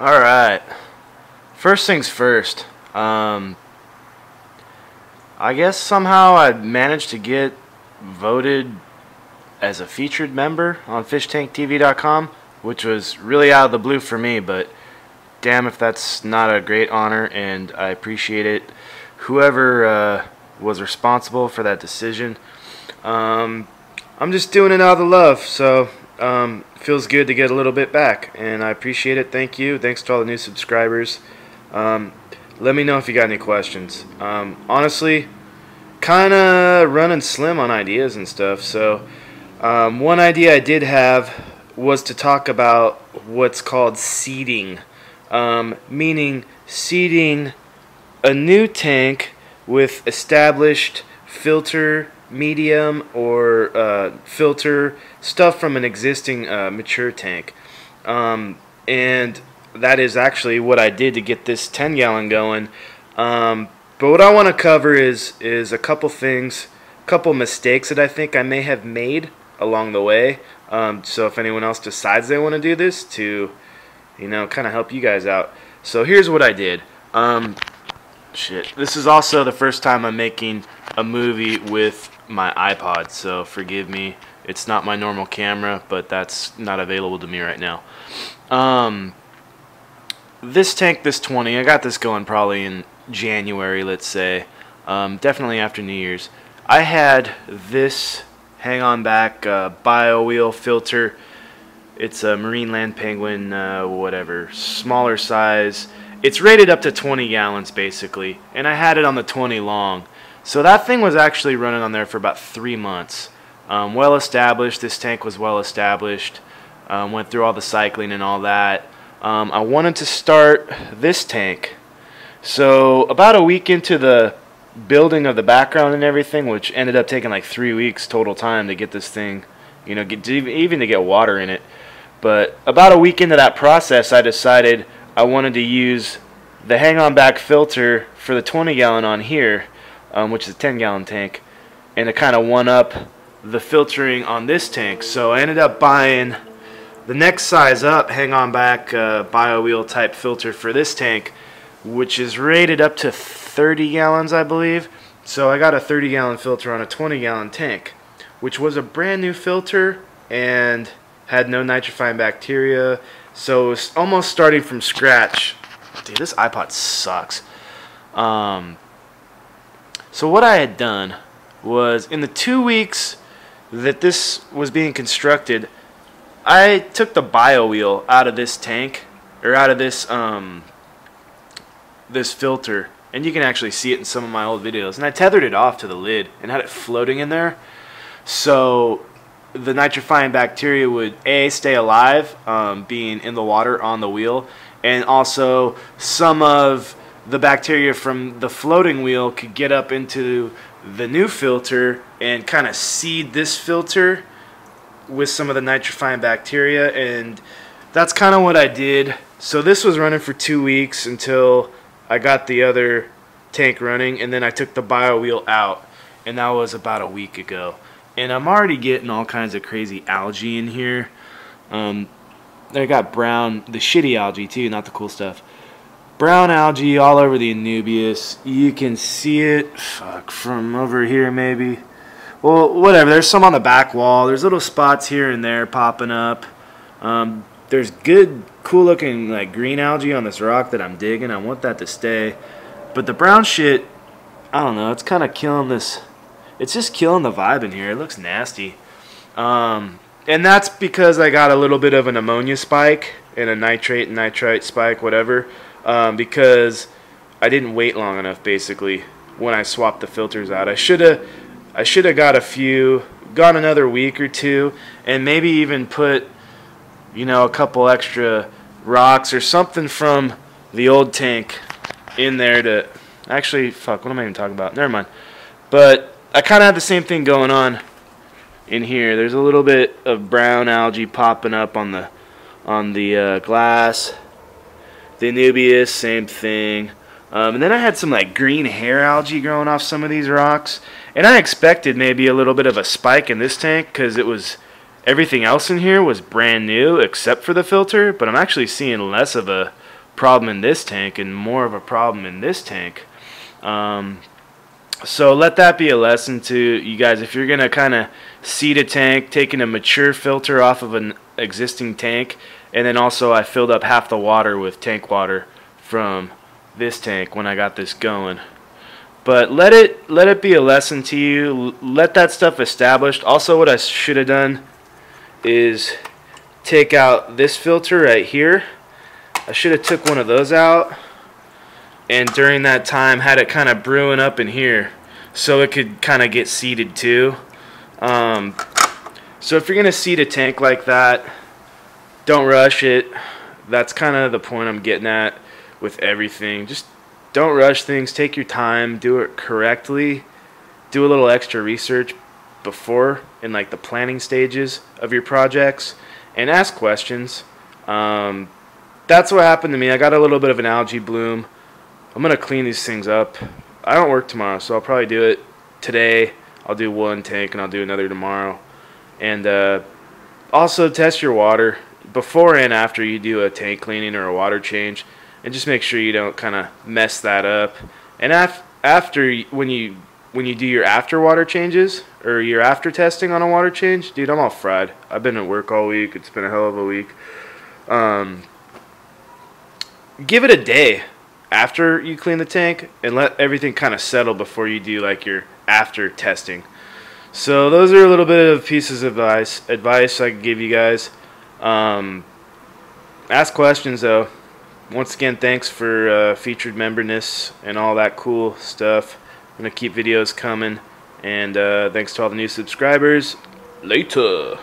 Alright. First things first. I guess somehow I managed to get voted as a featured member on fishtanktv.com, which was really out of the blue for me, but damn if that's not a great honor, and I appreciate it. Whoever was responsible for that decision. I'm just doing it out of the love, so feels good to get a little bit back, and I appreciate it. Thank you. Thanks to all the new subscribers. Let me know if you got any questions. Honestly, kind of running slim on ideas and stuff, so one idea I did have was to talk about what's called seeding, meaning seeding a new tank with established filter medium or filter stuff from an existing mature tank, and that is actually what I did to get this 10-gallon going. But what I want to cover is a couple things, couple mistakes that I think I may have made along the way. So if anyone else decides they want to do this, to kind of help you guys out. So here's what I did. This is also the first time I'm making a movie with my iPod, so forgive me. It's not my normal camera, but that's not available to me right now. This tank, this 20, I got this going probably in January, let's say. Definitely after New Year's. I had this hang-on back bio wheel filter. It's a Marine Land Penguin, whatever, smaller size. It's rated up to 20 gallons basically, and I had it on the 20 long. So that thing was actually running on there for about 3 months. Well established. This tank was well established. Went through all the cycling and all that. I wanted to start this tank. So about a week into the building of the background and everything, which ended up taking like 3 weeks total time to get this thing, even to get water in it. But about a week into that process, I decided I wanted to use the hang-on back filter for the 20-gallon on here, which is a 10-gallon tank, and to kind of one-up the filtering on this tank. So I ended up buying the next size up hang-on back bio wheel type filter for this tank, which is rated up to 30 gallons, I believe. So I got a 30-gallon filter on a 20-gallon tank, which was a brand new filter and had no nitrifying bacteria. So it was almost starting from scratch. Dude, this iPod sucks. So what I had done was, in the 2 weeks that this was being constructed, I took the bio wheel out of this tank, or out of this this filter, and you can actually see it in some of my old videos, and I tethered it off to the lid and had it floating in there, so the nitrifying bacteria would stay alive, being in the water on the wheel, and also some of the bacteria from the floating wheel could get up into the new filter and kind of seed this filter with some of the nitrifying bacteria, and that's kind of what I did. So this was running for 2 weeks until I got the other tank running, and then I took the bio wheel out, and that was about a week ago. And I'm already getting all kinds of crazy algae in here. I got brown, the shitty algae too, not the cool stuff. Brown algae all over the Anubias. You can see it from over here maybe. Well, whatever. There's some on the back wall. There's little spots here and there popping up. There's good, cool looking like green algae on this rock that I'm digging. I want that to stay. But the brown shit, I don't know. It's kind of killing this. It's just killing the vibe in here. It looks nasty. And that's because I got a little bit of an ammonia spike and a nitrate and nitrite spike, whatever. Because I didn't wait long enough, basically, when I swapped the filters out. I should have got another week or two, and maybe even put, a couple extra rocks or something from the old tank in there to, actually, fuck, what am I even talking about? Never mind. But I kind of had the same thing going on in here. There's a little bit of brown algae popping up on the glass. The Anubias, same thing. And then I had some like green hair algae growing off some of these rocks. And I expected maybe a little bit of a spike in this tank because it was, everything else in here was brand new except for the filter. But I'm actually seeing less of a problem in this tank and more of a problem in this tank. So let that be a lesson to you guys. If you're going to kind of seed a tank, taking a mature filter off of an existing tank, and then also I filled up half the water with tank water from this tank when I got this going. But let it be a lesson to you. Let that stuff established. Also, what I should have done is take out this filter right here. I should have took one of those out, and during that time had it kind of brewing up in here so it could kind of get seeded too. So if you're gonna seed a tank like that, don't rush it. That's kind of the point I'm getting at with everything. Just don't rush things. Take your time. Do it correctly. Do a little extra research before in like the planning stages of your projects, and ask questions. That's what happened to me. I got a little bit of an algae bloom. I'm gonna clean these things up. I don't work tomorrow, so I'll probably do it today. I'll do one tank and I'll do another tomorrow. And also test your water before and after you do a tank cleaning or a water change, and just make sure you don't kind of mess that up. And after when you do your after water changes or your after testing on a water change, dude, I'm all fried. I've been at work all week. It's been a hell of a week. Give it a day after you clean the tank and let everything kind of settle before you do like your after testing. So those are a little bit of pieces of advice I can give you guys. Ask questions though. Once again, thanks for featured memberness and all that cool stuff. I'm going to keep videos coming, and thanks to all the new subscribers. Later.